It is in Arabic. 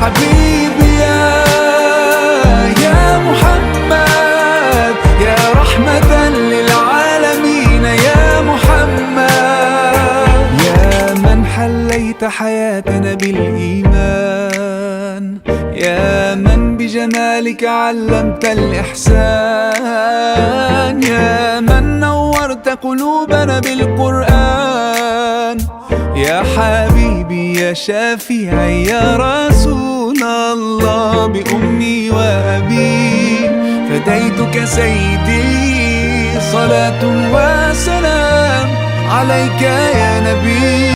حبيبي يا محمد، يا رحمة للعالمين يا محمد، يا من حليت حياتنا بالإيمان، يا من بجمالك علمت الإحسان، يا من نورت قلوبنا بالقرآن، يا حبيبي يا شافعي يا رسول الله، بأمي وأبي فديتك سيدي، صلاة وسلام عليك يا نبي.